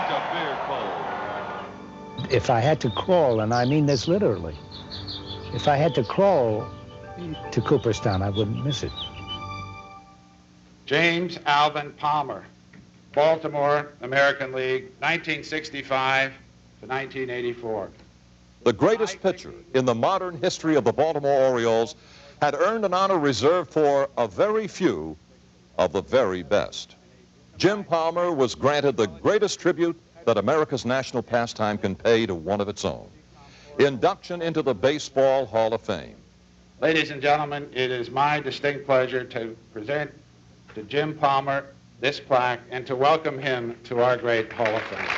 a beer cold. If I had to crawl, and I mean this literally, if I had to crawl to Cooperstown, I wouldn't miss it. James Alvin Palmer, Baltimore, American League, 1965 to 1984. The greatest pitcher in the modern history of the Baltimore Orioles had earned an honor reserved for a very few of the very best. Jim Palmer was granted the greatest tribute that America's national pastime can pay to one of its own: induction into the Baseball Hall of Fame. Ladies and gentlemen, it is my distinct pleasure to present to Jim Palmer this plaque and to welcome him to our great Hall of Fame.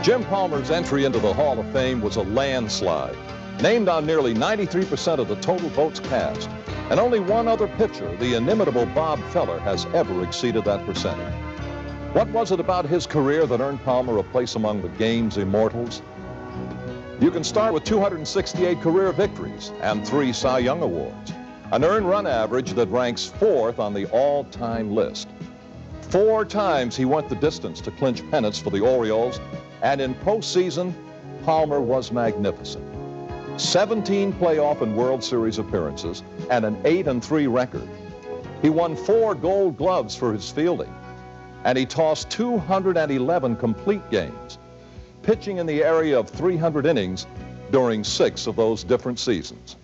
Jim Palmer's entry into the Hall of Fame was a landslide, named on nearly 93% of the total votes cast, and only one other pitcher, the inimitable Bob Feller, has ever exceeded that percentage. What was it about his career that earned Palmer a place among the game's immortals? You can start with 268 career victories and 3 Cy Young Awards, an earned run average that ranks 4th on the all-time list. 4 times he went the distance to clinch pennants for the Orioles, and in postseason, Palmer was magnificent. 17 playoff and World Series appearances and an 8-3 record. He won 4 Gold Gloves for his fielding, and he tossed 211 complete games, pitching in the area of 300 innings during 6 of those different seasons.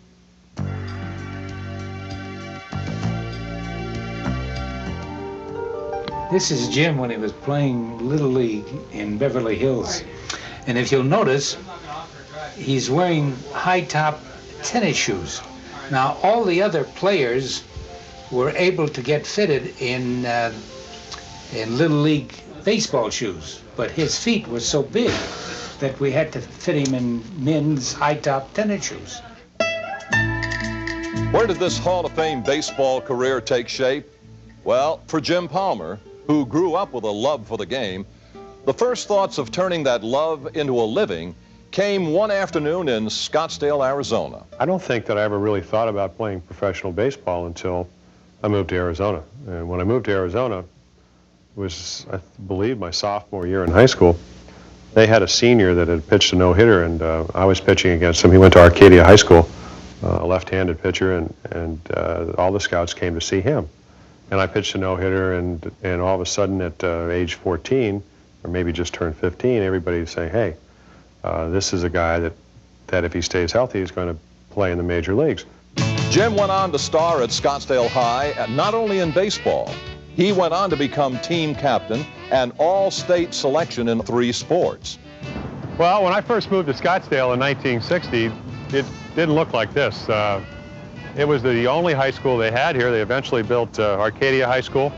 This is Jim when he was playing Little League in Beverly Hills. And if you'll notice, he's wearing high-top tennis shoes. Now, all the other players were able to get fitted in Little League baseball shoes, but his feet were so big that we had to fit him in men's high-top tennis shoes. Where did this Hall of Fame baseball career take shape? Well, for Jim Palmer, who grew up with a love for the game, the first thoughts of turning that love into a living came one afternoon in Scottsdale, Arizona. I don't think that I ever really thought about playing professional baseball until I moved to Arizona. And when I moved to Arizona, it was, I believe, my sophomore year in high school. They had a senior that had pitched a no-hitter, and I was pitching against him. He went to Arcadia High School, a left-handed pitcher, and all the scouts came to see him. And I pitched a no-hitter, and all of a sudden at age 14, or maybe just turned 15, everybody's saying, hey, this is a guy that if he stays healthy is going to play in the major leagues. Jim went on to star at Scottsdale High, and not only in baseball. He went on to become team captain and all-state selection in 3 sports. Well, when I first moved to Scottsdale in 1960, it didn't look like this. It was the only high school they had here. They eventually built Arcadia High School,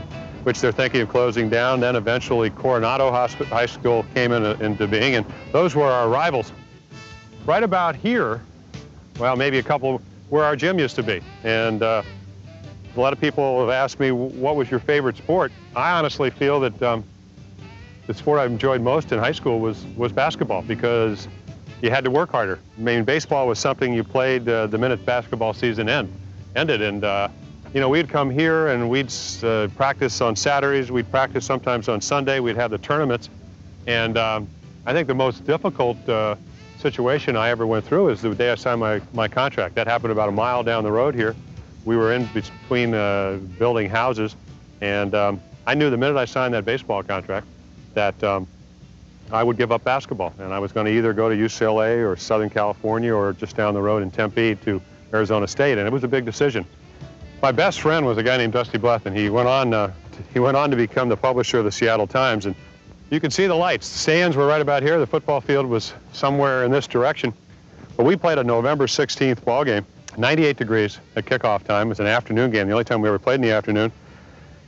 which they're thinking of closing down. Then eventually Coronado High School came into being, and those were our rivals. Right about here, well, maybe a couple, where our gym used to be. And a lot of people have asked me, what was your favorite sport? I honestly feel that the sport I enjoyed most in high school was basketball, because you had to work harder. I mean, baseball was something you played the minute basketball season ended, and you know, we'd come here and we'd practice on Saturdays. We'd practice sometimes on Sunday. We'd have the tournaments. And I think the most difficult situation I ever went through is the day I signed my contract. That happened about a mile down the road here. We were in between building houses. And I knew the minute I signed that baseball contract that I would give up basketball. And I was going to either go to UCLA or Southern California or just down the road in Tempe to Arizona State. And it was a big decision. My best friend was a guy named Dusty Blethyn. He went on to become the publisher of the Seattle Times. And you can see the lights. The stands were right about here. The football field was somewhere in this direction. But we played a November 16th ball game, 98 degrees at kickoff time. It was an afternoon game, the only time we ever played in the afternoon.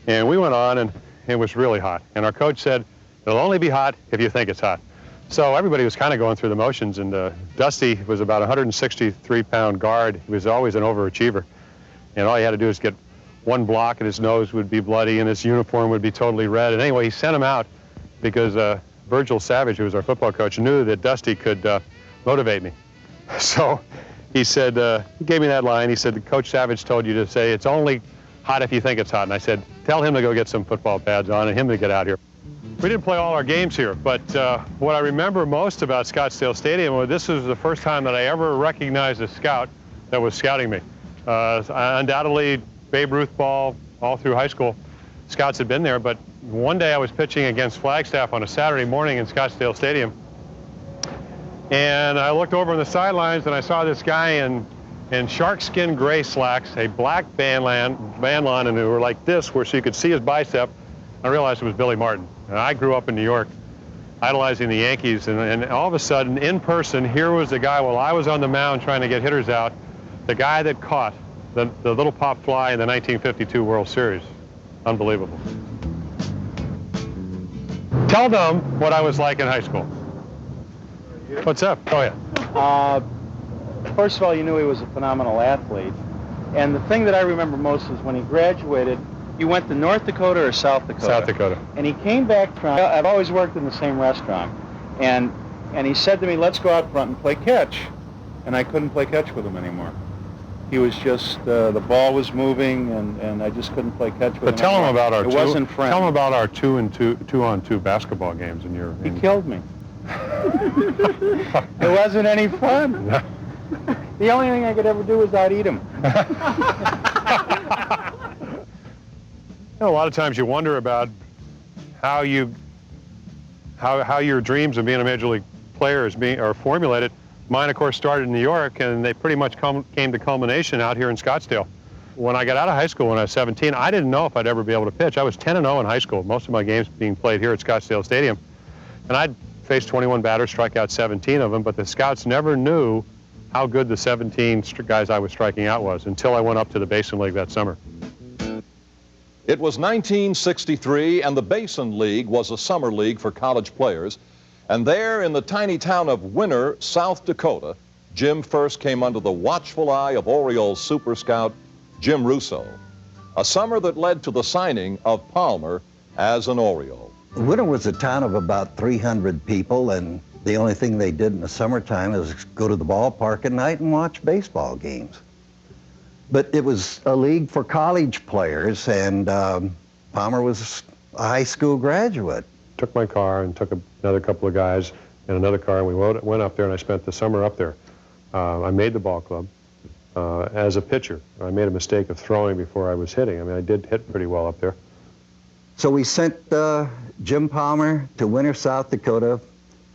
And we went on, and it was really hot. And our coach said, it'll only be hot if you think it's hot. So everybody was kind of going through the motions. And Dusty was about a 163-pound guard. He was always an overachiever. And all he had to do is get one block, and his nose would be bloody, and his uniform would be totally red. And anyway, he sent him out because Virgil Savage, who was our football coach, knew that Dusty could motivate me. So he said, he gave me that line. He said, Coach Savage told you to say it's only hot if you think it's hot. And I said, tell him to go get some football pads on and him to get out here. We didn't play all our games here, but what I remember most about Scottsdale Stadium was this was the first time that I ever recognized a scout that was scouting me. Undoubtedly, Babe Ruth ball all through high school. Scouts had been there, but one day I was pitching against Flagstaff on a Saturday morning in Scottsdale Stadium. And I looked over on the sidelines and I saw this guy in shark skin gray slacks, a black bandline, and they were like this, where so you could see his bicep. I realized it was Billy Martin. And I grew up in New York, idolizing the Yankees, and all of a sudden, in person, here was the guy while I was on the mound trying to get hitters out, the guy that caught the little pop fly in the 1952 World Series. Unbelievable. Tell them what I was like in high school. What's up? Oh, yeah. First of all, you knew he was a phenomenal athlete. And the thing that I remember most is when he graduated, you went to North Dakota or South Dakota? South Dakota. And he came back from, I've always worked in the same restaurant. And he said to me, let's go out front and play catch. And I couldn't play catch with him anymore. He was just, the ball was moving, and I just couldn't play catch with him. But tell him about our Tell him about our 2-on-2 basketball games in your... He killed me. It wasn't any fun. No. The only thing I could ever do was out-eat him. You know, a lot of times you wonder about how your dreams of being a major league player are formulated. Mine, of course, started in New York, and they pretty much came to culmination out here in Scottsdale. When I got out of high school when I was 17, I didn't know if I'd ever be able to pitch. I was 10-0 in high school, most of my games being played here at Scottsdale Stadium. And I'd faced 21 batters, strike out 17 of them, but the scouts never knew how good the 17 guys I was striking out was until I went up to the Basin League that summer. It was 1963, and the Basin League was a summer league for college players. And there in the tiny town of Winner, South Dakota, Jim first came under the watchful eye of Orioles super scout Jim Russo. A summer that led to the signing of Palmer as an Oriole. Winner was a town of about 300 people, and the only thing they did in the summertime is go to the ballpark at night and watch baseball games. But it was a league for college players, and Palmer was a high school graduate. Took my car and took another couple of guys and another car, and we went up there, and I spent the summer up there. I made the ball club as a pitcher. I made a mistake of throwing before I was hitting. I mean, I did hit pretty well up there. So we sent Jim Palmer to Winner, South Dakota,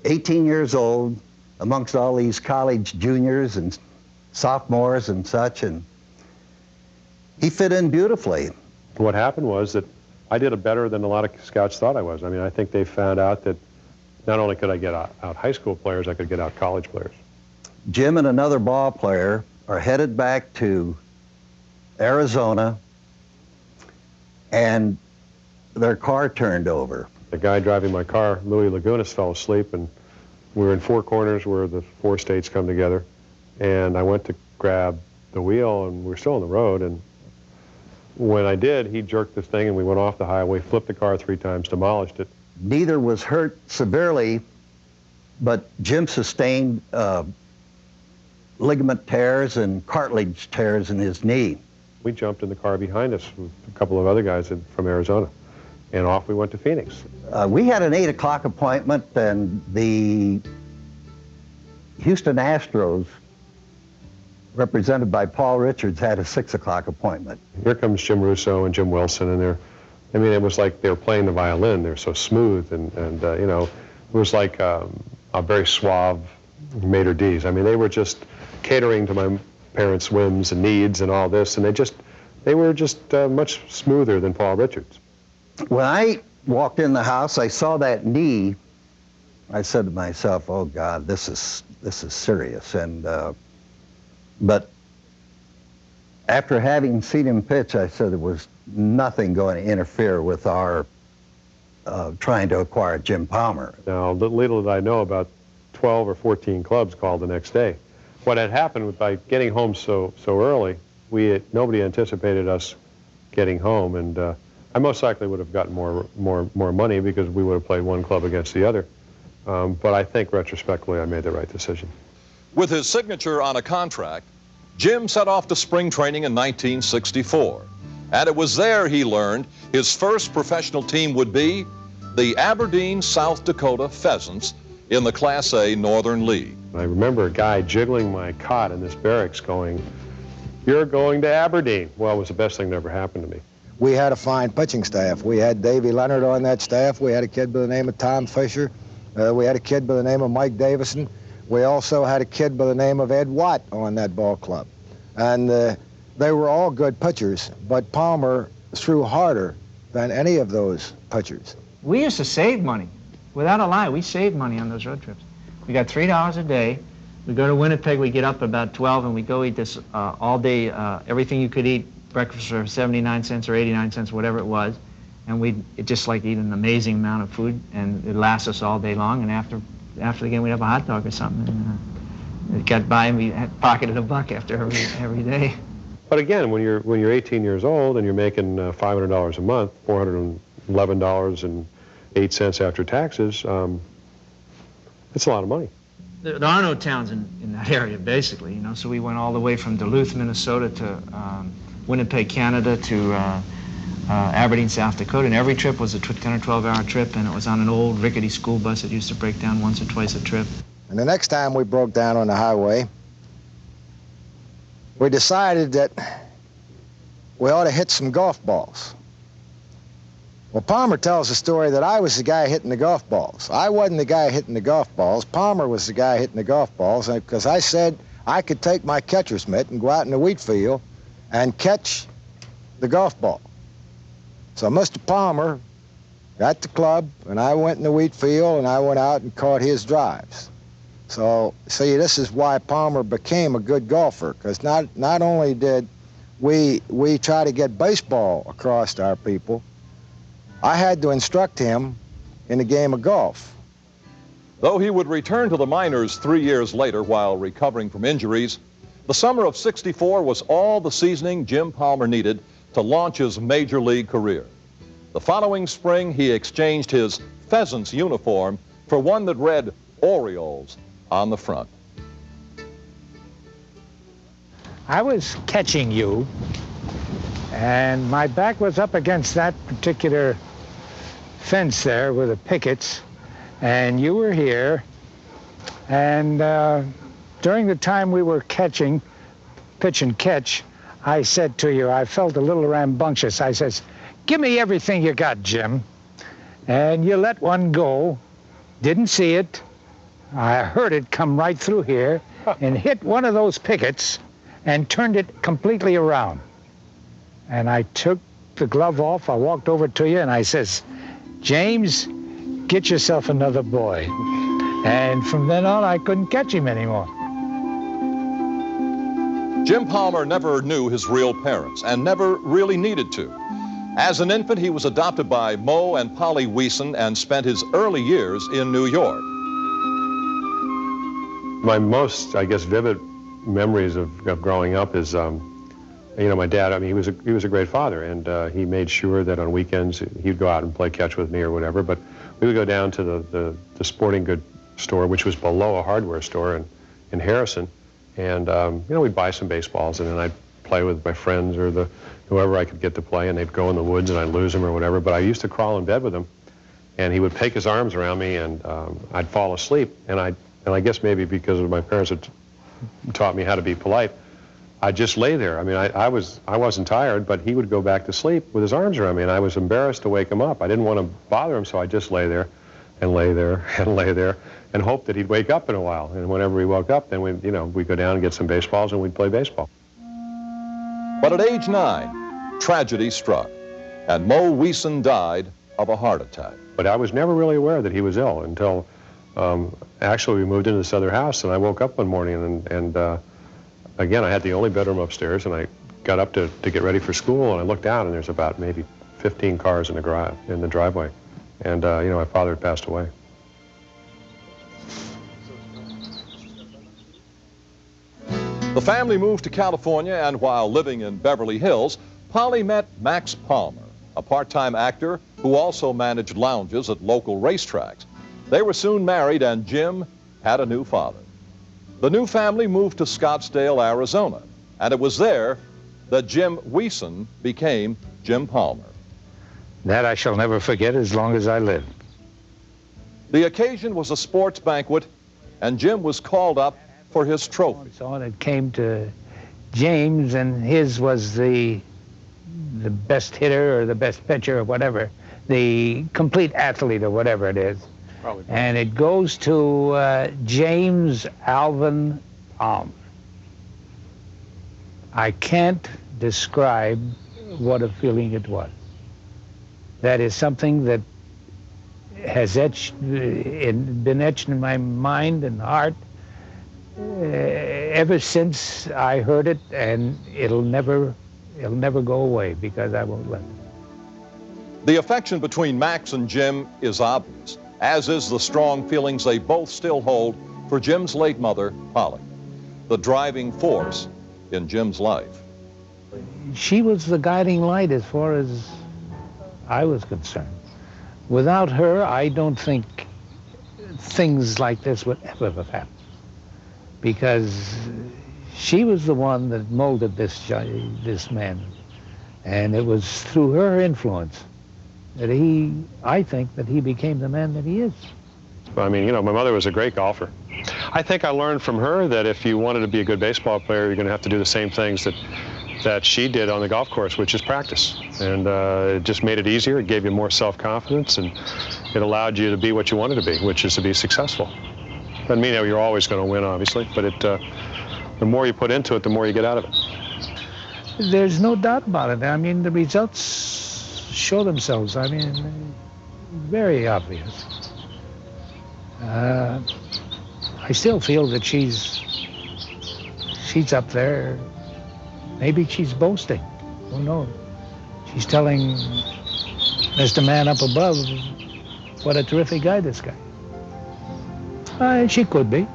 18 years old, amongst all these college juniors and sophomores and such, and he fit in beautifully. What happened was that I did it better than a lot of scouts thought I was. I mean, I think they found out that not only could I get out high school players, I could get out college players. Jim and another ball player are headed back to Arizona, and their car turned over. The guy driving my car, Louis Lagunas, fell asleep, and we were in Four Corners where the four states come together. And I went to grab the wheel, and we were still on the road. And when I did, he jerked this thing, and we went off the highway, flipped the car 3 times, demolished it. Neither was hurt severely, but Jim sustained ligament tears and cartilage tears in his knee. we jumped in the car behind us with a couple of other guys from Arizona, and off we went to Phoenix. We had an 8 o'clock appointment, and the Houston Astros, represented by Paul Richards, had a 6 o'clock appointment. Here comes Jim Russo and Jim Wilson, and I mean, it was like they were playing the violin. They're so smooth, and you know, it was like a very suave maitre d's. I mean, they were just catering to my parents' whims and needs and all this, and they were just much smoother than Paul Richards. When I walked in the house, I saw that knee. I said to myself, "Oh God, this is serious." And but after having seen him pitch, I said there was nothing going to interfere with our trying to acquire Jim Palmer. Now, little did I know, about 12 or 14 clubs called the next day. What had happened by getting home so early, nobody anticipated us getting home, and I most likely would have gotten more money because we would have played one club against the other. But I think retrospectively I made the right decision. With his signature on a contract, Jim set off to spring training in 1964. And it was there he learned his first professional team would be the Aberdeen, South Dakota Pheasants in the Class A Northern League. I remember a guy jiggling my cot in this barracks going, "You're going to Aberdeen." Well, it was the best thing that ever happened to me. We had a fine pitching staff. We had Davey Leonard on that staff. We had a kid by the name of Tom Fisher. We had a kid by the name of Mike Davison. We also had a kid by the name of Ed Watt on that ball club. And they were all good pitchers, but Palmer threw harder than any of those pitchers. We used to save money. Without a lie, we saved money on those road trips. We got $3 a day. We go to Winnipeg, we get up about 12, and we go eat this all day, everything you could eat, breakfast for 79 cents or 89 cents, whatever it was. And we'd just like eat an amazing amount of food, and it lasts us all day long. And after the game, we'd have a hot dog or something. And it got by, and we had pocketed $1 after every day. But again, when you're 18 years old and you're making $500 a month, $411.08 after taxes, it's a lot of money. There are no towns in that area, basically, you know. So we went all the way from Duluth, Minnesota, to Winnipeg, Canada, to Aberdeen, South Dakota, and every trip was a 10 or 12-hour trip, and it was on an old rickety school bus that used to break down once or twice a trip. And the next time we broke down on the highway, we decided that we ought to hit some golf balls. Well, Palmer tells the story that I was the guy hitting the golf balls. I wasn't the guy hitting the golf balls. Palmer was the guy hitting the golf balls, because I said I could take my catcher's mitt and go out in the wheat field and catch the golf ball. So Mr. Palmer got the club, and I went in the wheat field, and I went out and caught his drives. So, see, this is why Palmer became a good golfer, because not only did we try to get baseball across to our people, I had to instruct him in the game of golf. Though he would return to the minors 3 years later while recovering from injuries, the summer of '64 was all the seasoning Jim Palmer needed to launch his major league career. The following spring, he exchanged his Pheasants uniform for one that read Orioles on the front. I was catching you, and my back was up against that particular fence there with the pickets, and you were here, and during the time we were catching, pitch and catch, I said to you, I felt a little rambunctious. I says, "Give me everything you got, Jim." And you let one go, didn't see it. I heard it come right through here and hit one of those pickets and turned it completely around. And I took the glove off, I walked over to you, and I says, "James, get yourself another boy." And from then on, I couldn't catch him anymore. Jim Palmer never knew his real parents and never really needed to. As an infant, he was adopted by Moe and Polly Weeson and spent his early years in New York. My most, I guess, vivid memories of growing up is, you know, my dad. I mean, he was a great father, and he made sure that on weekends he'd go out and play catch with me or whatever. But we would go down to the sporting goods store, which was below a hardware store in Harrison, and you know, we'd buy some baseballs, and then I'd play with my friends or whoever I could get to play, and they'd go in the woods and I'd lose him or whatever. But I used to crawl in bed with him, and he would take his arms around me, and I'd fall asleep. And I guess maybe because of my parents had taught me how to be polite, I'd just lay there. I mean, I wasn't tired, but he would go back to sleep with his arms around me, and I was embarrassed to wake him up. I didn't want to bother him, so I just lay there and lay there and lay there and hope that he'd wake up in a while. And whenever he woke up, then we'd go down and get some baseballs and we'd play baseball. But at age 9, tragedy struck, and Mo Wieson died of a heart attack. But I was never really aware that he was ill until actually we moved into this other house, and I woke up one morning and again, I had the only bedroom upstairs, and I got up to get ready for school, and I looked out, and there's about maybe 15 cars in the driveway. And, my father had passed away. The family moved to California, and while living in Beverly Hills, Polly met Max Palmer, a part-time actor who also managed lounges at local racetracks. They were soon married, and Jim had a new father. The new family moved to Scottsdale, Arizona, and it was there that Jim Wieson became Jim Palmer. That I shall never forget as long as I live. The occasion was a sports banquet, and Jim was called up for his trophy. So on it came to James, and his was the best hitter or the best pitcher or whatever, the complete athlete or whatever it is. Probably. And it goes to James Alvin Palmer. I can't describe what a feeling it was. That is something that has been etched in my mind and heart ever since I heard it, and it'll never go away because I won't let it. The affection between Max and Jim is obvious, as is the strong feelings they both still hold for Jim's late mother, Polly, the driving force in Jim's life. She was the guiding light as far as I was concerned. Without her, I don't think things like this would ever have happened, because she was the one that molded this man, and it was through her influence that I think that he became the man that he is. I mean, my mother was a great golfer. I think I learned from her that if you wanted to be a good baseball player, you're going to have to do the same things that she did on the golf course, which is practice. And it just made it easier. It gave you more self-confidence, and it allowed you to be what you wanted to be, which is to be successful. Doesn't mean that you're always going to win, obviously, but the more you put into it, the more you get out of it. There's no doubt about it. I mean, the results show themselves. I mean, very obvious. I still feel that she's up there. Maybe she's boasting. Who knows? She's telling Mr. Man up above what a terrific guy this guy. She could be.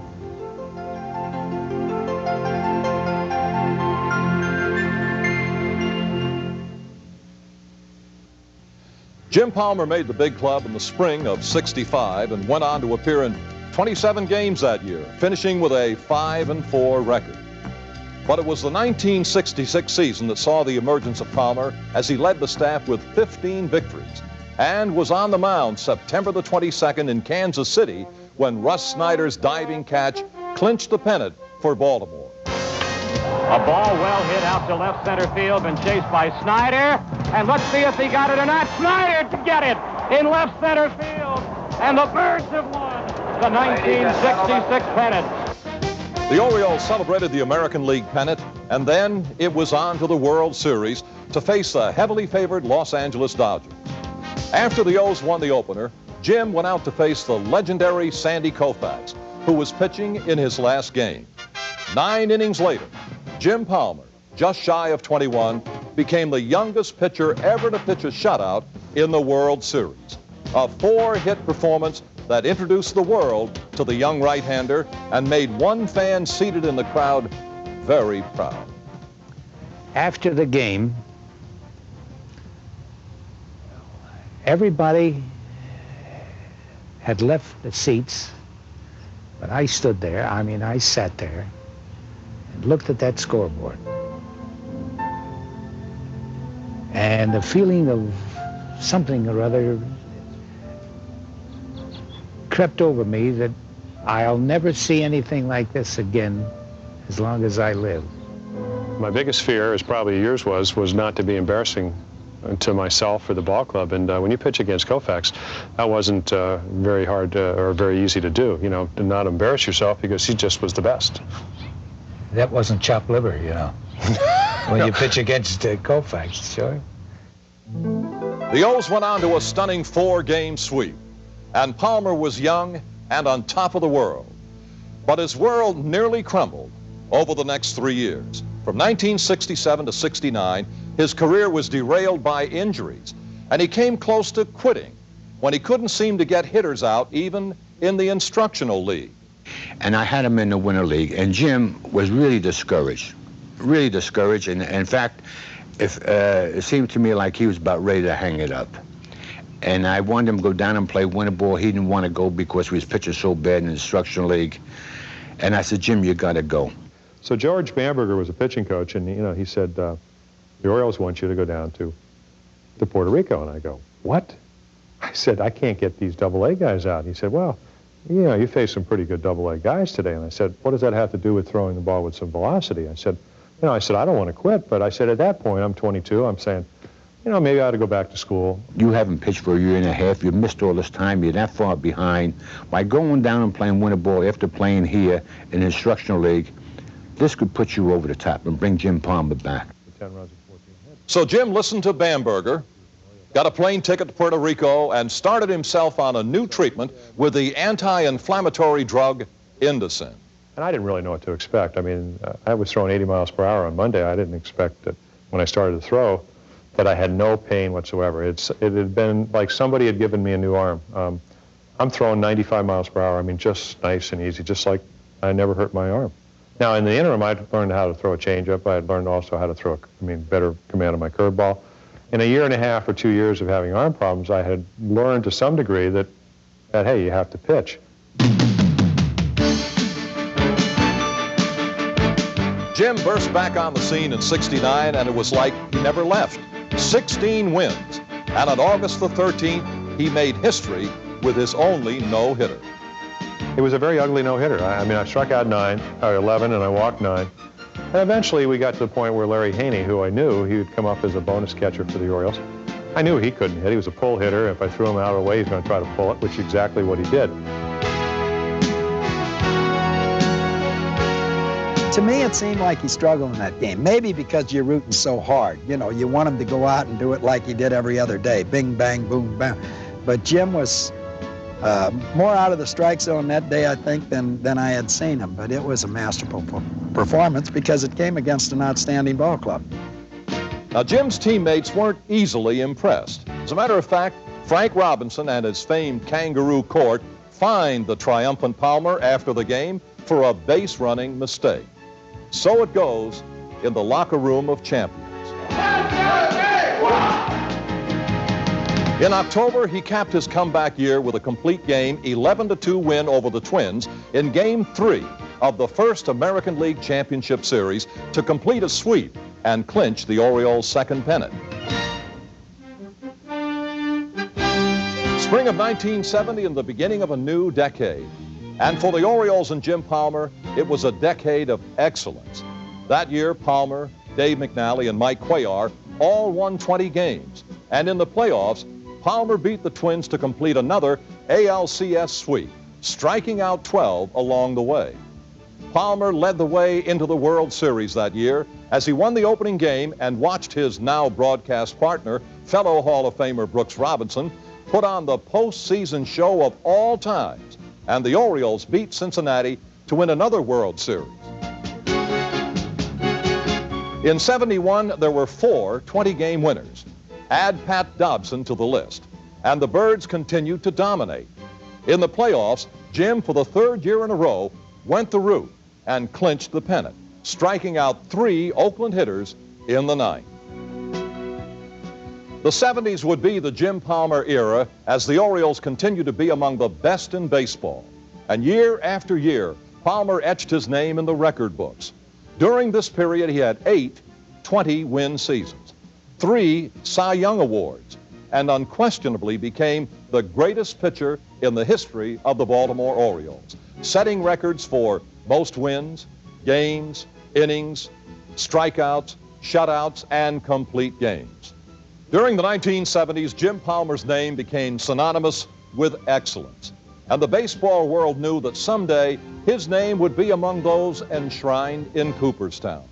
Jim Palmer made the big club in the spring of '65 and went on to appear in 27 games that year, finishing with a 5-4 record. But it was the 1966 season that saw the emergence of Palmer as he led the staff with 15 victories and was on the mound September the 22nd in Kansas City when Russ Snyder's diving catch clinched the pennant for Baltimore. A ball well hit out to left center field, been chased by Snyder, and let's see if he got it or not. Snyder to get it in left center field, and the Birds have won the 1966 pennant. The Orioles celebrated the American League pennant, and then it was on to the World Series to face the heavily favored Los Angeles Dodgers. After the O's won the opener, Jim went out to face the legendary Sandy Koufax, who was pitching in his last game. 9 innings later, Jim Palmer, just shy of 21, became the youngest pitcher ever to pitch a shutout in the World Series. A 4-hit performance that introduced the world to the young right-hander and made one fan seated in the crowd very proud. After the game, everybody had left the seats, but I stood there, I sat there and looked at that scoreboard. And the feeling of something or other crept over me that I'll never see anything like this again as long as I live. My biggest fear, as probably yours was not to be embarrassing to myself or the ball club. And when you pitch against Koufax, that wasn't very hard or very easy to do, you know, to not embarrass yourself because he just was the best. That wasn't chopped liver, you know, when you pitch against Koufax, sure. The O's went on to a stunning 4-game sweep, and Palmer was young and on top of the world. But his world nearly crumbled over the next 3 years. From 1967 to 69, his career was derailed by injuries, and he came close to quitting when he couldn't seem to get hitters out even in the instructional league. And I had him in the Winter League, and Jim was really discouraged. And in fact, it seemed to me like he was about ready to hang it up. And I wanted him to go down and play winter ball. He didn't want to go because he was pitching so bad in the instructional league. And I said, Jim, you got to go. So George Bamberger was a pitching coach, and you know, he said, the Orioles want you to go down to Puerto Rico. And I go, what? I said, I can't get these AA guys out. He said, well, you know, you face some pretty good AA guys today. And I said, what does that have to do with throwing the ball with some velocity? I said, I don't want to quit, but I said, at that point, I'm 22, I'm saying, you know, maybe I ought to go back to school. You haven't pitched for a year and a half. You've missed all this time. You're that far behind. By going down and playing winter ball after playing here in the instructional league, this could put you over the top and bring Jim Palmer back. So Jim listened to Bamberger, got a plane ticket to Puerto Rico, and started himself on a new treatment with the anti-inflammatory drug Indocin. And I didn't really know what to expect. I mean, I was throwing 80 miles per hour on Monday. I didn't expect that when I started to throw that I had no pain whatsoever. It had been like somebody had given me a new arm. I'm throwing 95 miles per hour. I mean, just nice and easy, just like I never hurt my arm. Now, in the interim, I'd learned how to throw a changeup. I had learned also how to throw, better command of my curveball. In a year and a half or 2 years of having arm problems, I had learned to some degree that hey, you have to pitch. Jim burst back on the scene in '69, and it was like he never left. 16 wins, and on August the 13th, he made history with his only no-hitter. It was a very ugly no-hitter. I struck out 11, and I walked 9. And eventually we got to the point where Larry Haney, who I knew, he would come up as a bonus catcher for the Orioles. I knew he couldn't hit. He was a pull hitter. If I threw him out of the way, he's going to try to pull it, which is exactly what he did. To me, it seemed like he struggled in that game. Maybe because you're rooting so hard. You know, you want him to go out and do it like he did every other day. Bing, bang, boom, bang. But Jim was more out of the strike zone that day, I think, than I had seen him. But it was a masterful performance because it came against an outstanding ball club. Now, Jim's teammates weren't easily impressed. As a matter of fact, Frank Robinson and his famed kangaroo court fined the triumphant Palmer after the game for a base-running mistake. So it goes in the locker room of champions. In October, he capped his comeback year with a complete game 11-2 win over the Twins in Game 3 of the first American League Championship Series to complete a sweep and clinch the Orioles' second pennant. Spring of 1970 and the beginning of a new decade. And for the Orioles and Jim Palmer, it was a decade of excellence. That year, Palmer, Dave McNally, and Mike Cuellar all won 20 games. And in the playoffs, Palmer beat the Twins to complete another ALCS sweep, striking out 12 along the way. Palmer led the way into the World Series that year as he won the opening game and watched his now broadcast partner, fellow Hall of Famer Brooks Robinson, put on the postseason show of all times, and the Orioles beat Cincinnati to win another World Series. In '71, there were 4 20-game winners. Add Pat Dobson to the list, and the Birds continued to dominate. In the playoffs, Jim, for the 3rd year in a row, went the route and clinched the pennant, striking out 3 Oakland hitters in the 9th. The '70s would be the Jim Palmer era as the Orioles continued to be among the best in baseball. And year after year, Palmer etched his name in the record books. During this period, he had 8 20-win seasons. 3 Cy Young Awards, and unquestionably became the greatest pitcher in the history of the Baltimore Orioles, setting records for most wins, games, innings, strikeouts, shutouts, and complete games. During the 1970s, Jim Palmer's name became synonymous with excellence, and the baseball world knew that someday his name would be among those enshrined in Cooperstown.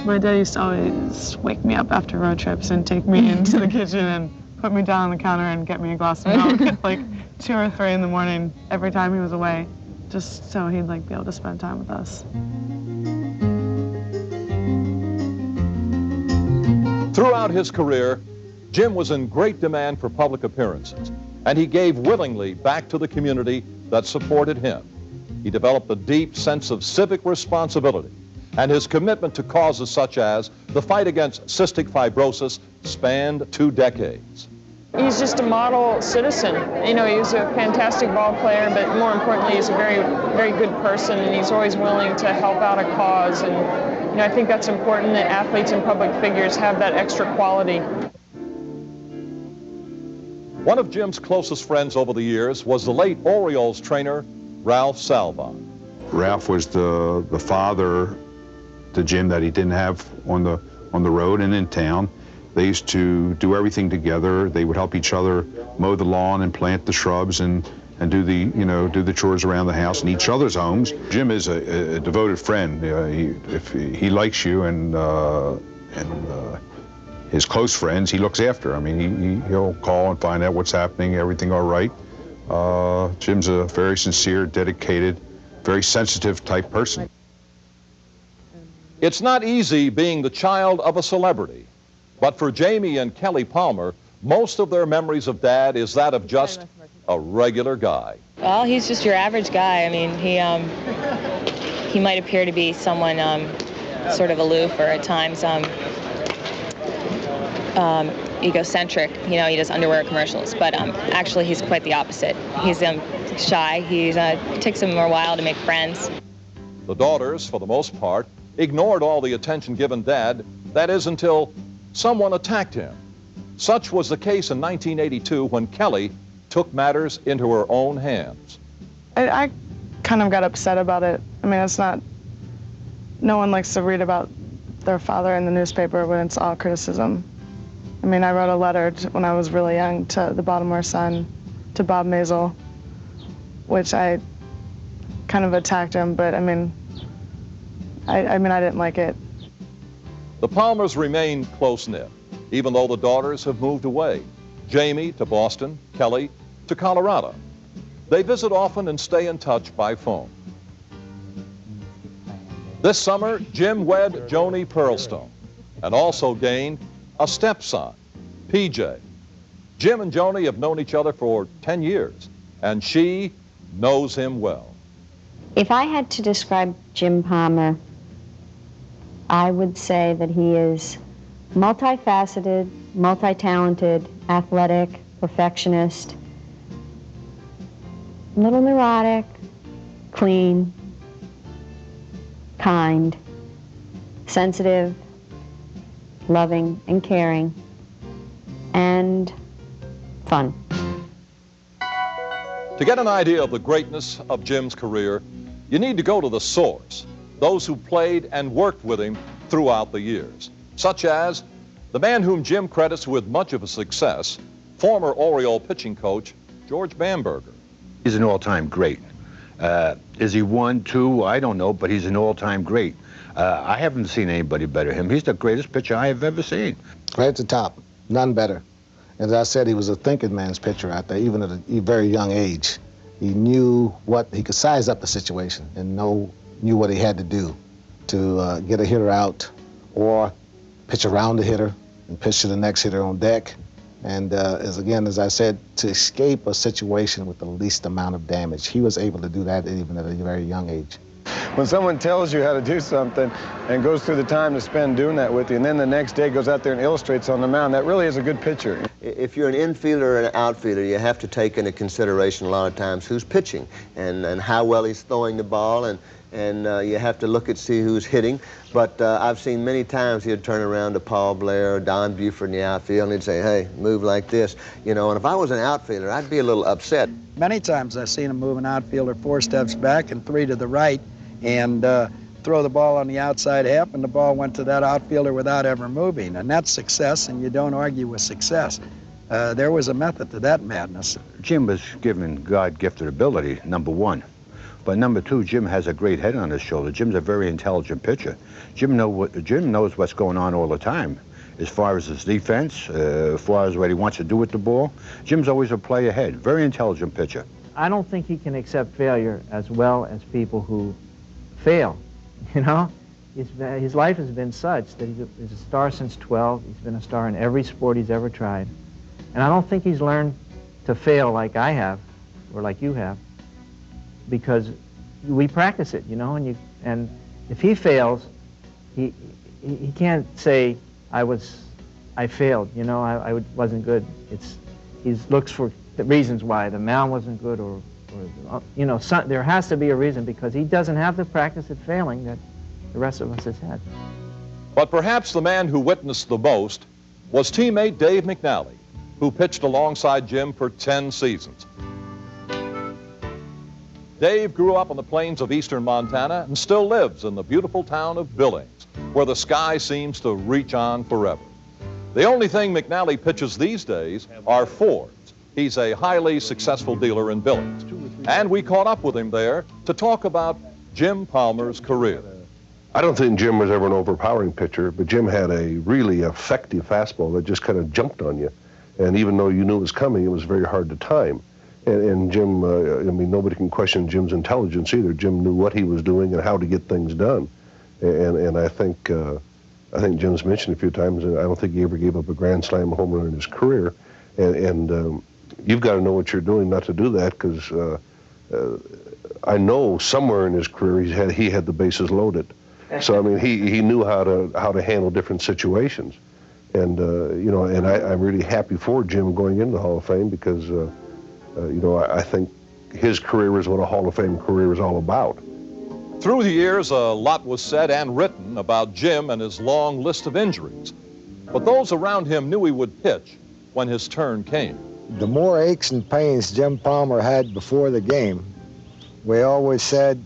My dad used to always wake me up after road trips and take me into the kitchen and put me down on the counter and get me a glass of milk at like 2 or 3 in the morning every time he was away, just so he'd like be able to spend time with us. Throughout his career, Jim was in great demand for public appearances, and he gave willingly back to the community that supported him. He developed a deep sense of civic responsibility, and his commitment to causes such as the fight against cystic fibrosis spanned 2 decades. He's just a model citizen. You know, he's a fantastic ball player, but more importantly, he's a very, very good person, and he's always willing to help out a cause. And, you know, I think that's important that athletes and public figures have that extra quality. One of Jim's closest friends over the years was the late Orioles trainer, Ralph Salvon. Ralph was the father to Jim that he didn't have on the road and in town. They used to do everything together. They would help each other mow the lawn and plant the shrubs and do the chores around the house in each other's homes. Jim is a devoted friend. If he likes you and his close friends, he looks after. I mean, he'll call and find out what's happening, everything all right. Jim's a very sincere, dedicated, very sensitive type person. It's not easy being the child of a celebrity, but for Jamie and Kelly Palmer, most of their memories of Dad is that of just a regular guy. Well, he's just your average guy. I mean, he might appear to be someone sort of aloof or at times egocentric. You know, he does underwear commercials, but actually he's quite the opposite. He's shy. It takes him a while to make friends. The daughters, for the most part, ignored all the attention given Dad, that is until someone attacked him. Such was the case in 1982 when Kelly took matters into her own hands. I kind of got upset about it. I mean, no one likes to read about their father in the newspaper when it's all criticism. I mean, I wrote a letter when I was really young to the Baltimore Sun, to Bob Mazel, which I kind of attacked him, but I mean, I didn't like it. The Palmers remain close-knit, even though the daughters have moved away. Jamie to Boston, Kelly to Colorado. They visit often and stay in touch by phone. This summer, Jim wed Joni Pearlstone and also gained a stepson, PJ. Jim and Joni have known each other for 10 years, and she knows him well. If I had to describe Jim Palmer, I would say that he is multifaceted, multi-talented, athletic, perfectionist, a little neurotic, clean, kind, sensitive, loving and caring, and fun. To get an idea of the greatness of Jim's career, you need to go to the source, those who played and worked with him throughout the years, such as the man whom Jim credits with much of his success, former Oriole pitching coach George Bamberger. He's an all-time great. Is he 1, 2? I don't know, but he's an all-time great. I haven't seen anybody better than him. He's the greatest pitcher I have ever seen. Right at the top, none better. As I said, he was a thinking man's pitcher out there, even at a very young age. He knew he could size up the situation and knew what he had to do to get a hitter out or pitch around the hitter and pitch to the next hitter on deck. And as I said, to escape a situation with the least amount of damage. He was able to do that even at a very young age. when someone tells you how to do something and goes through the time to spend doing that with you, and then the next day goes out there and illustrates on the mound, that really is a good pitcher. If you're an infielder or an outfielder, you have to take into consideration a lot of times who's pitching and how well he's throwing the ball, and you have to look at see who's hitting. But I've seen many times he'd turn around to Paul Blair or Don Buford in the outfield and he'd say, hey, move like this. You know, and if I was an outfielder, I'd be a little upset. Many times I've seen him move an outfielder 4 steps back and 3 to the right and throw the ball on the outside half, and the ball went to that outfielder without ever moving. And that's success, and you don't argue with success. There was a method to that madness. Jim was given God-gifted ability, number 1. But number 2, Jim has a great head on his shoulder. Jim's a very intelligent pitcher. Jim knows what's going on all the time, as far as his defense, as far as what he wants to do with the ball. Jim's always a play ahead. Very intelligent pitcher. I don't think he can accept failure as well as people who fail. You know, his life has been such that he's a star since 12. He's been a star in every sport he's ever tried. And I don't think he's learned to fail like I have, or like you have, because we practice it, you know, and if he fails, he can't say I failed, you know, I wasn't good. He looks for the reasons why the mound wasn't good, or you know, there has to be a reason, because he doesn't have the practice at failing that the rest of us has had. But perhaps the man who witnessed the most was teammate Dave McNally, who pitched alongside Jim for 10 seasons. Dave grew up on the plains of eastern Montana and still lives in the beautiful town of Billings, where the sky seems to reach on forever. The only thing McNally pitches these days are Fords. He's a highly successful dealer in Billings. And we caught up with him there to talk about Jim Palmer's career. I don't think Jim was ever an overpowering pitcher, but Jim had a really effective fastball that just kind of jumped on you. And even though you knew it was coming, it was very hard to time. And Jim, I mean, nobody can question Jim's intelligence either. Jim knew what he was doing and how to get things done. And I think Jim's mentioned a few times, and I don't think he ever gave up a grand slam home run in his career. And you've got to know what you're doing not to do that, because I know somewhere in his career he had the bases loaded. So I mean, he knew how to handle different situations. And you know, and I'm really happy for Jim going into the Hall of Fame, because you know, I think his career is what a Hall of Fame career is all about. Through the years, a lot was said and written about Jim and his long list of injuries. But those around him knew he would pitch when his turn came. The more aches and pains Jim Palmer had before the game, we always said,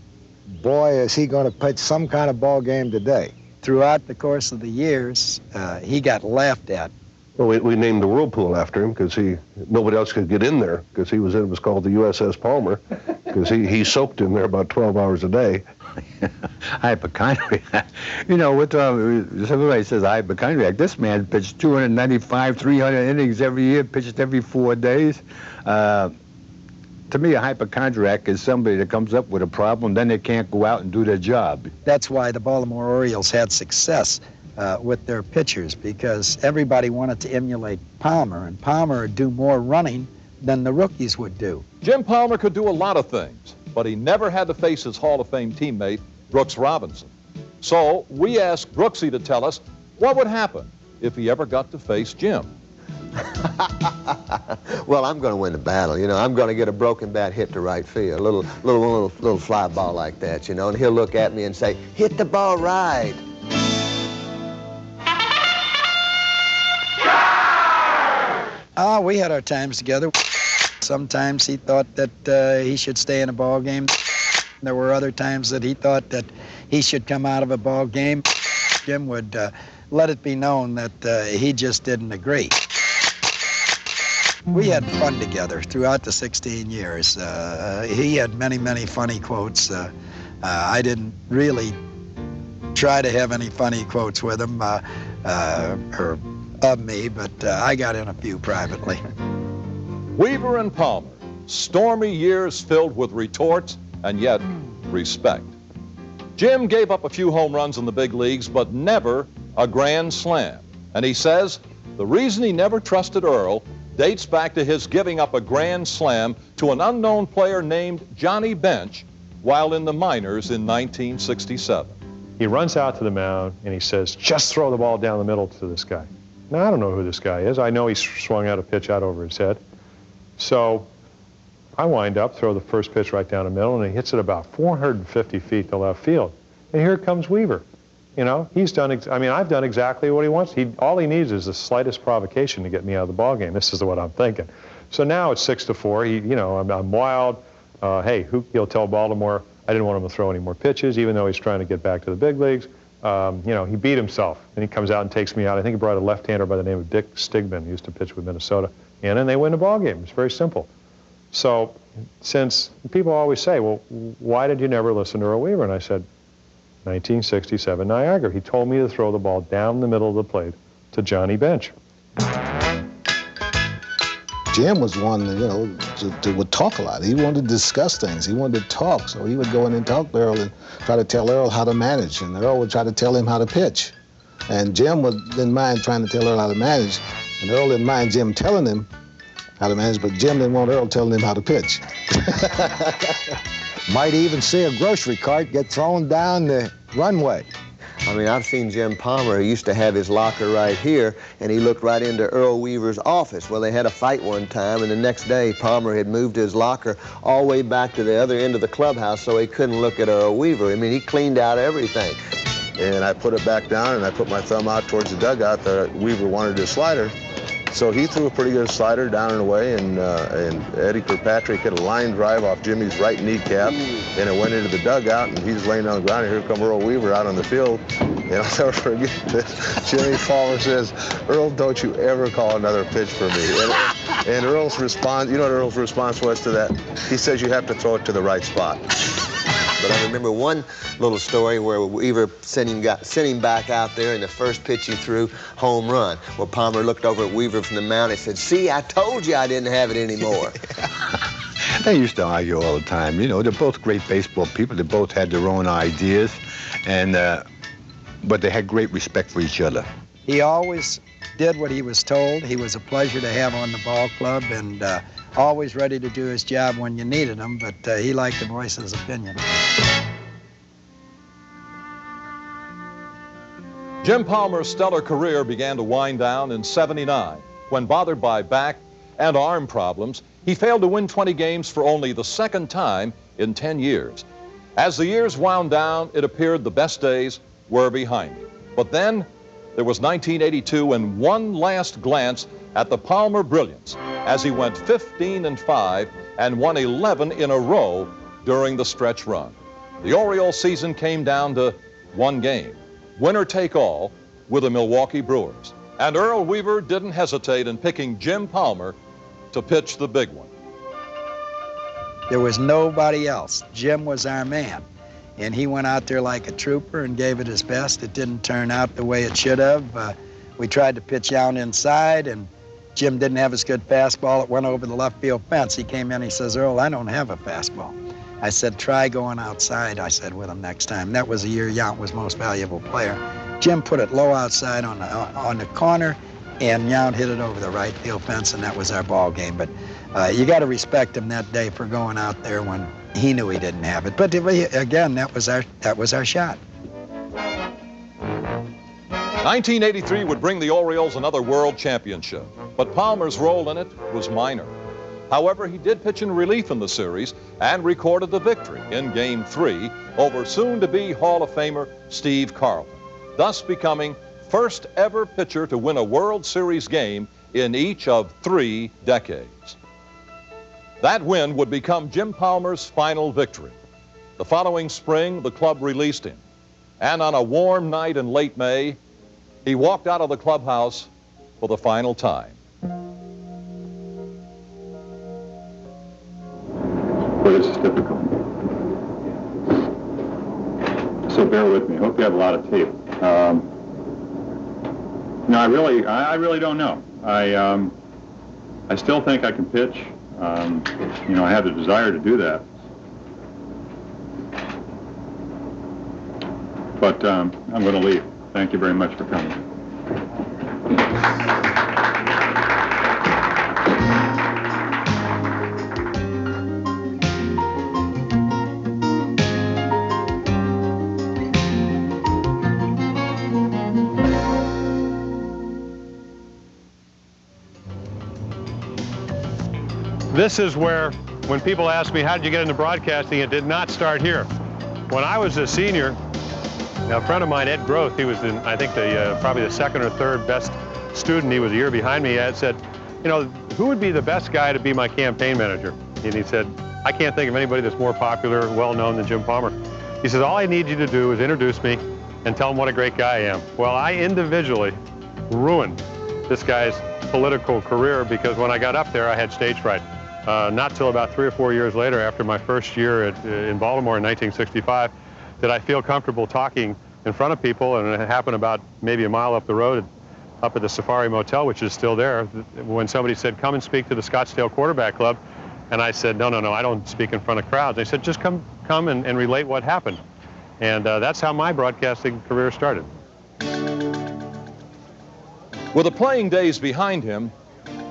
boy, is he going to pitch some kind of ball game today. Throughout the course of the years, he got laughed at. Well, we named the whirlpool after him because nobody else could get in there, because it was called the USS Palmer, because he soaked in there about 12 hours a day. Hypochondriac. You know, everybody says hypochondriac. This man pitched 295, 300 innings every year, pitched every 4 days. To me, a hypochondriac is somebody that comes up with a problem, then they can't go out and do their job. That's why the Baltimore Orioles had success with their pitchers, because everybody wanted to emulate Palmer, and Palmer would do more running than the rookies would do. Jim Palmer could do a lot of things, but he never had to face his Hall of Fame teammate, Brooks Robinson. So we asked Brooksy to tell us what would happen if he ever got to face Jim. Well, I'm going to win the battle. You know, I'm going to get a broken bat hit to right field, a little fly ball like that, you know, and he'll look at me and say, hit the ball right. We had our times together. Sometimes he thought that he should stay in a ball game. There were other times that he thought that he should come out of a ball game. Jim would let it be known that he just didn't agree. We had fun together throughout the 16 years. He had many, many funny quotes. I didn't really try to have any funny quotes with him or of me, but I got in a few privately. Weaver and Palmer, stormy years filled with retorts and yet respect. Jim gave up a few home runs in the big leagues, but never a grand slam. And he says the reason he never trusted Earl dates back to his giving up a grand slam to an unknown player named Johnny Bench while in the minors in 1967. He runs out to the mound and he says, just throw the ball down the middle to this guy. Now, I don't know who this guy is. I know he swung out a pitch out over his head. So I wind up, throw the first pitch right down the middle, and he hits it about 450 feet to left field. And here comes Weaver. You know, he's done, I've done exactly what he wants. All he needs is the slightest provocation to get me out of the ballgame. This is what I'm thinking. So now it's 6-4. I'm wild. Hey, he'll tell Baltimore I didn't want him to throw any more pitches, even though he's trying to get back to the big leagues. He beat himself, and he comes out and takes me out. I think he brought a left-hander by the name of Dick Stigman, who used to pitch with Minnesota, and then they win the ball game. It's very simple. So since people always say, well, why did you never listen to Earl Weaver? And I said, 1967 Niagara. He told me to throw the ball down the middle of the plate to Johnny Bench. Jim was one, that would talk a lot. He wanted to discuss things. He wanted to talk, so he would go in and talk to Earl and try to tell Earl how to manage, and Earl would try to tell him how to pitch. And Jim didn't mind trying to tell Earl how to manage, and Earl didn't mind Jim telling him how to manage, but Jim didn't want Earl telling him how to pitch. Might even see a grocery cart get thrown down the runway. I've seen Jim Palmer, who used to have his locker right here, and he looked right into Earl Weaver's office. Well, they had a fight one time, and the next day, Palmer had moved his locker all the way back to the other end of the clubhouse so he couldn't look at Earl Weaver. He cleaned out everything. And I put it back down, and I put my thumb out towards the dugout that Weaver wanted his slider. So he threw a pretty good slider down and away, and Eddie Kirkpatrick hit a line drive off Jimmy's right kneecap, and it went into the dugout, and he's laying on the ground, and here come Earl Weaver out on the field. And I'll never forget this. Jimmy Palmer says, Earl, don't you ever call another pitch for me. And Earl's response, you know what Earl's response was to that? He says you have to throw it to the right spot. But I remember one little story where Weaver sent him back out there, and the first pitch he threw, home run. Well, Palmer looked over at Weaver from the mound and said, see, I told you I didn't have it anymore. They used to argue all the time. They're both great baseball people. They both had their own ideas, but they had great respect for each other. He always did what he was told. He was a pleasure to have on the ball club, and always ready to do his job when you needed him, but he liked to voice his opinion. Jim Palmer's stellar career began to wind down in '79 when, bothered by back and arm problems, he failed to win 20 games for only the second time in 10 years. As the years wound down, it appeared the best days were behind him. But then there was 1982 and one last glance at the Palmer brilliance as he went 15-5 and won 11 in a row during the stretch run. The Orioles season came down to one game, winner take all, with the Milwaukee Brewers. And Earl Weaver didn't hesitate in picking Jim Palmer to pitch the big one. There was nobody else. Jim was our man. And he went out there like a trooper and gave it his best. It didn't turn out the way it should have. We tried to pitch out inside, and Jim didn't have as good fastball. It went over the left field fence. He came in, he says, Earl, I don't have a fastball. I said, try going outside, I said, with him next time. That was the year Yount was most valuable player. Jim put it low outside on the corner, and Yount hit it over the right field fence, and that was our ball game. But you got to respect him that day for going out there when he knew he didn't have it. But again, that was our shot. 1983 would bring the Orioles another world championship, but Palmer's role in it was minor. However, he did pitch in relief in the series and recorded the victory in Game 3 over soon-to-be Hall of Famer Steve Carlton, thus becoming first ever pitcher to win a World Series game in each of 3 decades. That win would become Jim Palmer's final victory. The following spring, the club released him, and on a warm night in late May, he walked out of the clubhouse for the final time. Well, this is difficult. So bear with me. Hope you have a lot of tape. No, I really don't know. I still think I can pitch. I have the desire to do that. But I'm going to leave. Thank you very much for coming. This is where, when people ask me, how did you get into broadcasting, it did not start here. When I was a senior, a friend of mine, Ed Groth, he was, I think, probably the second or third best student. He was a year behind me. Ed said, you know, who would be the best guy to be my campaign manager? And he said, I can't think of anybody that's more popular, well-known than Jim Palmer. He says, all I need you to do is introduce me and tell him what a great guy I am. Well, I individually ruined this guy's political career because when I got up there, I had stage fright. Not till about 3 or 4 years later, after my first year in Baltimore in 1965, did I feel comfortable talking in front of people, and it happened about maybe a mile up the road, up at the Safari Motel, which is still there, when somebody said, come and speak to the Scottsdale Quarterback Club. And I said, no, I don't speak in front of crowds. They said, just come and relate what happened. And that's how my broadcasting career started. With the playing days behind him,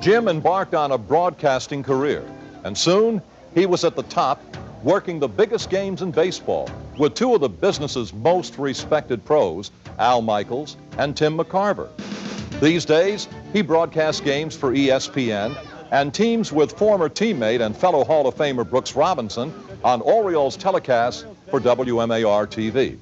Jim embarked on a broadcasting career. And soon, he was at the top, working the biggest games in baseball with two of the business's most respected pros, Al Michaels and Tim McCarver. These days, he broadcasts games for ESPN and teams with former teammate and fellow Hall of Famer Brooks Robinson on Orioles telecasts for WMAR TV.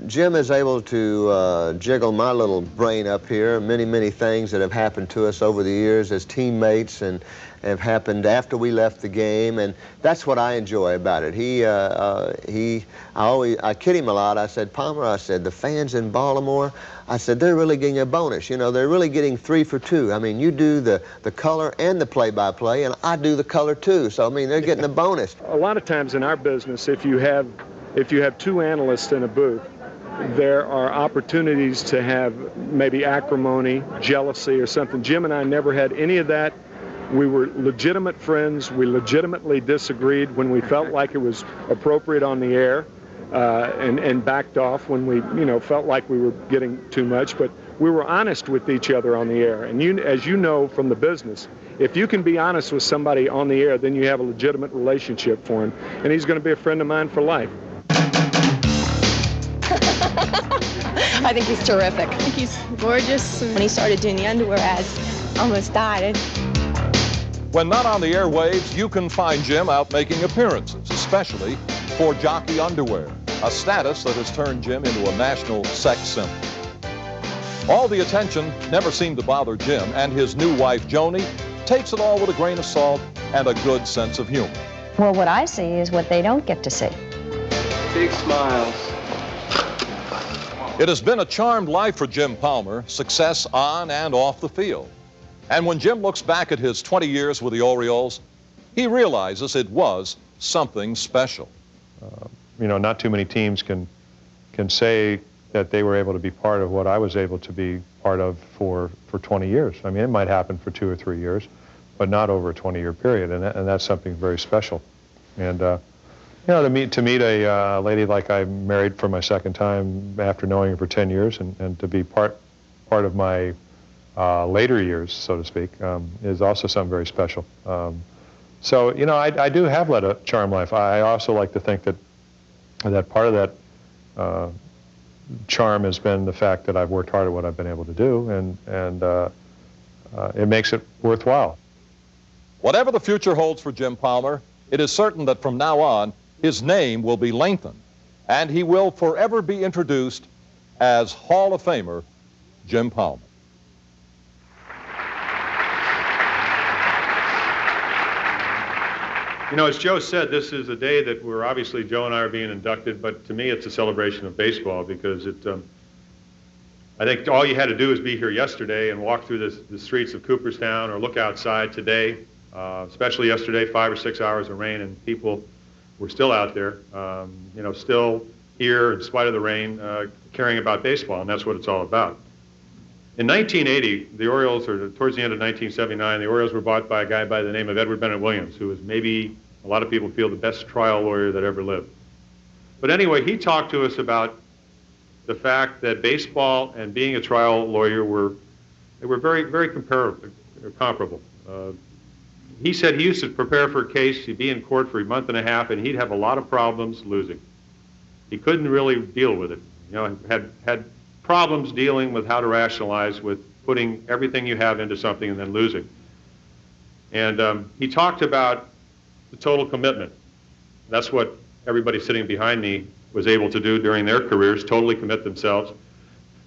Jim is able to jiggle my little brain up here. Many things that have happened to us over the years as teammates and have happened after we left the game, and that's what I enjoy about it. I kid him a lot. I said, Palmer, I said, the fans in Baltimore, I said, they're really getting a bonus. You know, they're really getting 3 for 2. I mean, you do the color and the play-by-play, and I do the color too. So, I mean, they're getting a bonus. A lot of times in our business, if you have 2 analysts in a booth, there are opportunities to have maybe acrimony, jealousy, or something. Jim and I never had any of that. We were legitimate friends. We legitimately disagreed when we felt like it was appropriate on the air, and backed off when we, felt like we were getting too much. But we were honest with each other on the air. And as you know from the business, if you can be honest with somebody on the air, then you have a legitimate relationship for him. And he's going to be a friend of mine for life. I think he's terrific. I think he's gorgeous. When he started doing the underwear ads, almost died. When not on the airwaves, you can find Jim out making appearances, especially for jockey underwear, a status that has turned Jim into a national sex symbol. All the attention never seemed to bother Jim, and his new wife, Joni, takes it all with a grain of salt and a good sense of humor. Well, what I see is what they don't get to see. Big smiles. It has been a charmed life for Jim Palmer, success on and off the field. And when Jim looks back at his 20 years with the Orioles, he realizes it was something special. Not too many teams can say that they were able to be part of what I was able to be part of for 20 years. I mean, it might happen for 2 or 3 years, but not over a 20-year period, and that's something very special. And to meet a lady like I married for my second time after knowing her for 10 years, and to be part of my later years, so to speak, is also something very special. So, I do have led a charmed life. I also like to think that part of that charm has been the fact that I've worked hard at what I've been able to do, and it makes it worthwhile. Whatever the future holds for Jim Palmer, it is certain that from now on, his name will be lengthened, and he will forever be introduced as Hall of Famer Jim Palmer. As Joe said, this is a day that obviously Joe and I are being inducted, but to me it's a celebration of baseball because I think all you had to do is be here yesterday and walk through the streets of Cooperstown or look outside today, especially yesterday, 5 or 6 hours of rain, and people were still out there, still here in spite of the rain, caring about baseball, and that's what it's all about. In 1980, the Orioles, or towards the end of 1979, the Orioles were bought by a guy by the name of Edward Bennett Williams, who was maybe, a lot of people feel, the best trial lawyer that ever lived. But anyway, he talked to us about the fact that baseball and being a trial lawyer were very, very comparable. He said he used to prepare for a case, he'd be in court for a month and a half, and he'd have a lot of problems losing. He couldn't really deal with it. Had problems dealing with how to rationalize with putting everything you have into something and then losing. And he talked about the total commitment. That's what everybody sitting behind me was able to do during their careers, totally commit themselves.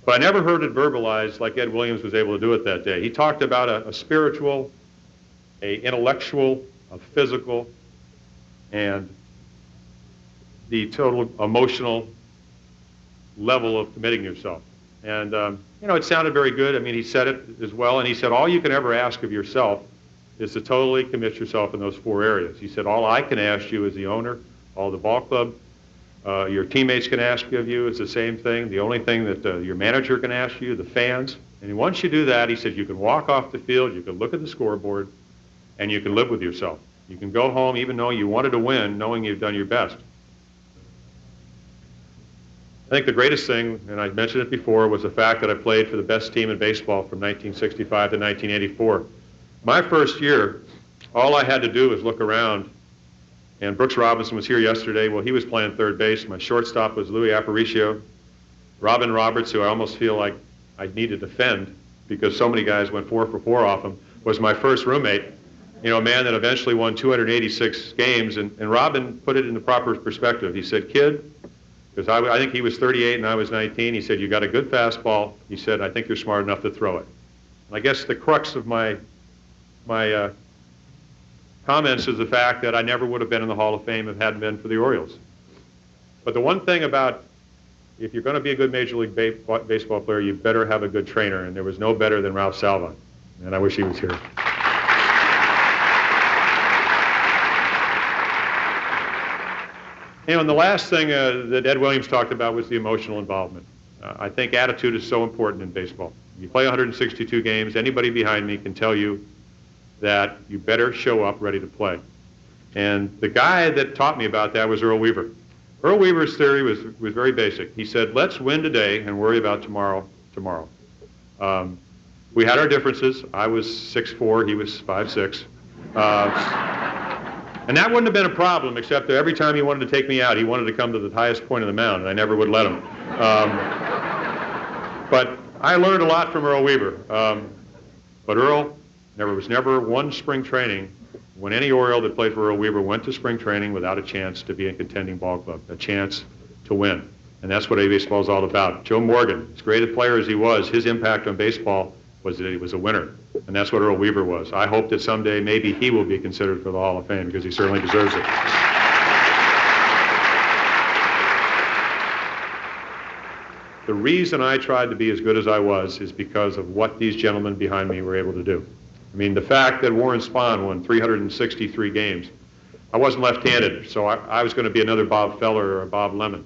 But I never heard it verbalized like Ed Williams was able to do it that day. He talked about a spiritual, a intellectual, a physical, and the total emotional level of committing yourself. And, you know, it sounded very good. I mean, he said it as well, and he said, all you can ever ask of yourself is to totally commit yourself in those 4 areas. He said, all I can ask you as the owner, all the ball club, your teammates can ask of you is the same thing. The only thing that your manager can ask you, the fans. And once you do that, he said, you can walk off the field, you can look at the scoreboard, and you can live with yourself. You can go home even though you wanted to win, knowing you've done your best. I think the greatest thing, and I mentioned it before, was the fact that I played for the best team in baseball from 1965 to 1984. My first year, all I had to do was look around, and Brooks Robinson was here yesterday. Well, he was playing third base. My shortstop was Louis Aparicio. Robin Roberts, who I almost feel like I need to defend because so many guys went 4 for 4 off him, was my first roommate. You know, a man that eventually won 286 games, and Robin put it in the proper perspective. He said, kid, because I think he was 38 and I was 19, he said, you got a good fastball. He said, I think you're smart enough to throw it. And I guess the crux of my comments is the fact that I never would have been in the Hall of Fame if it hadn't been for the Orioles. But the one thing about, if you're going to be a good Major League Baseball player, you better have a good trainer, and there was no better than Ralph Salva, and I wish he was here. You know, and the last thing that Ed Williams talked about was the emotional involvement. I think attitude is so important in baseball. You play 162 games, anybody behind me can tell you that you better show up ready to play. And the guy that taught me about that was Earl Weaver. Earl Weaver's theory was very basic. He said, let's win today and worry about tomorrow. We had our differences. I was 6'4", he was 5'6". And that wouldn't have been a problem, except that every time he wanted to take me out, he wanted to come to the highest point of the mound, and I never would let him. But I learned a lot from Earl Weaver. But Earl, there was never one spring training when any Oriole that played for Earl Weaver went to spring training without a chance to be a contending ball club, a chance to win. And that's what baseball is all about. Joe Morgan, as great a player as he was, his impact on baseball was that he was a winner. And that's what Earl Weaver was. I hope that someday maybe he will be considered for the Hall of Fame because he certainly deserves it. The reason I tried to be as good as I was is because of what these gentlemen behind me were able to do. I mean, the fact that Warren Spahn won 363 games, I wasn't left-handed, so I was going to be another Bob Feller or a Bob Lemon,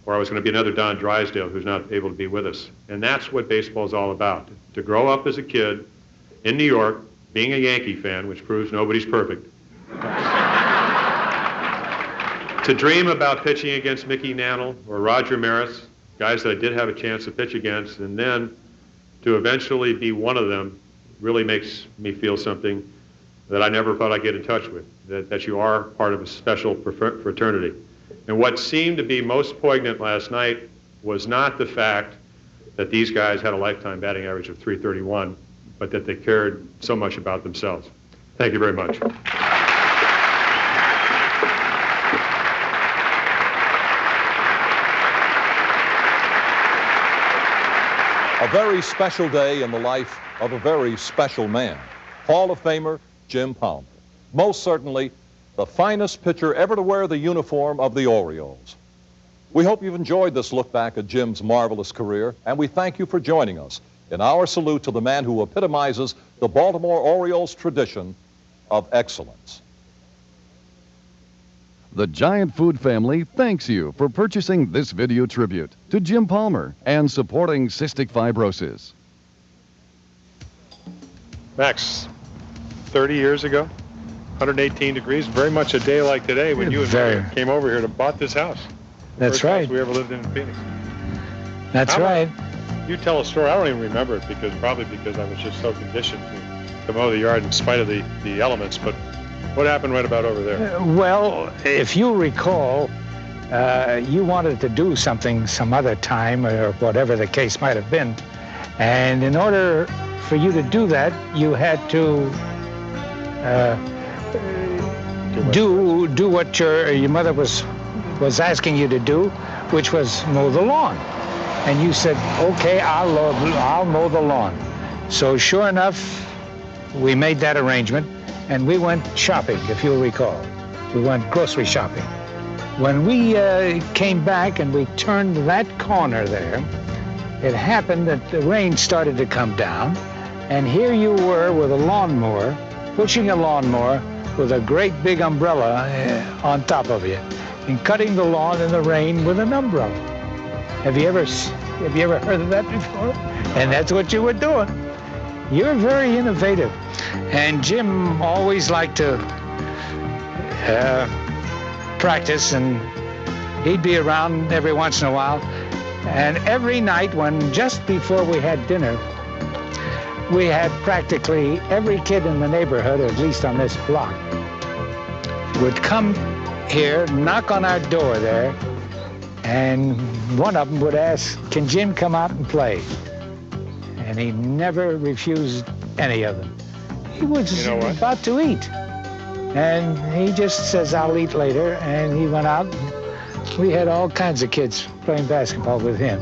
or I was going to be another Don Drysdale who's not able to be with us. And that's what baseball is all about. To grow up as a kid in New York, being a Yankee fan, which proves nobody's perfect, to dream about pitching against Mickey Mantle or Roger Maris, guys that I did have a chance to pitch against, and then to eventually be one of them really makes me feel something that I never thought I'd get in touch with, that you are part of a special fraternity. And what seemed to be most poignant last night was not the fact that these guys had a lifetime batting average of .331, but that they cared so much about themselves. Thank you very much. A very special day in the life of a very special man, Hall of Famer Jim Palmer. Most certainly the finest pitcher ever to wear the uniform of the Orioles. We hope you've enjoyed this look back at Jim's marvelous career, and we thank you for joining us in our salute to the man who epitomizes the Baltimore Orioles' tradition of excellence. The Giant Food family thanks you for purchasing this video tribute to Jim Palmer and supporting cystic fibrosis. Max, 30 years ago, 118 degrees, very much a day like today when you and Mary came over here to bought this house. That's right. House we ever lived in Phoenix. That's right. You tell a story. I don't even remember it probably because I was just so conditioned to mow the yard in spite of the elements. But what happened right about over there? Well, if you recall, you wanted to do something some other time or whatever the case might have been. And in order for you to do that, you had to do what your mother was asking you to do, which was mow the lawn. And you said, okay, I'll mow the lawn. So sure enough, we made that arrangement, and we went shopping, if you'll recall. We went grocery shopping. When we came back and we turned that corner there, it happened that the rain started to come down, and here you were with a lawnmower, pushing a lawnmower with a great big umbrella on top of you, and cutting the lawn in the rain with an umbrella. Have you ever heard of that before? And that's what you were doing. You're very innovative. And Jim always liked to practice, and he'd be around every once in a while. And every night, just before we had dinner, we had practically every kid in the neighborhood, or at least on this block, would come here, knock on our door there, and one of them would ask, can Jim come out and play? And he never refused any of them. He was about to eat. And he just says, I'll eat later. And he went out. We had all kinds of kids playing basketball with him.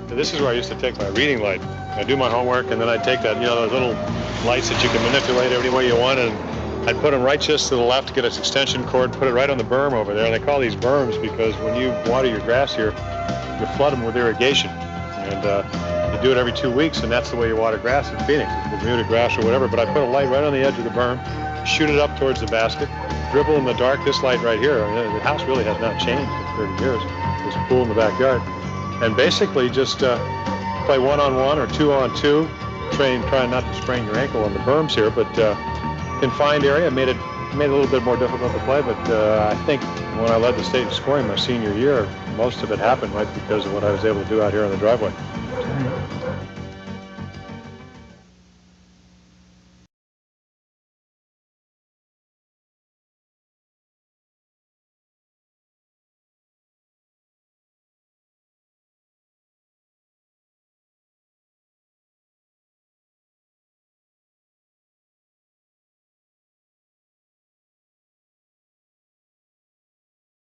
This is where I used to take my reading light. I'd do my homework, and then I'd take that, those little lights that you can manipulate any way you want, and I'd put them right just to the left, get an extension cord, put it right on the berm over there. And they call these berms because when you water your grass here, you flood them with irrigation. And you do it every 2 weeks, and that's the way you water grass in Phoenix. It's Bermuda grass or whatever. But I put a light right on the edge of the berm, shoot it up towards the basket, dribble in the dark. This light right here, the house really has not changed in 30 years. There's a pool in the backyard. And basically just play one-on-one or two-on-two, trying not to sprain your ankle on the berms here, but confined area made it a little bit more difficult to play. But I think when I led the state in scoring my senior year, most of it happened right because of what I was able to do out here on the driveway.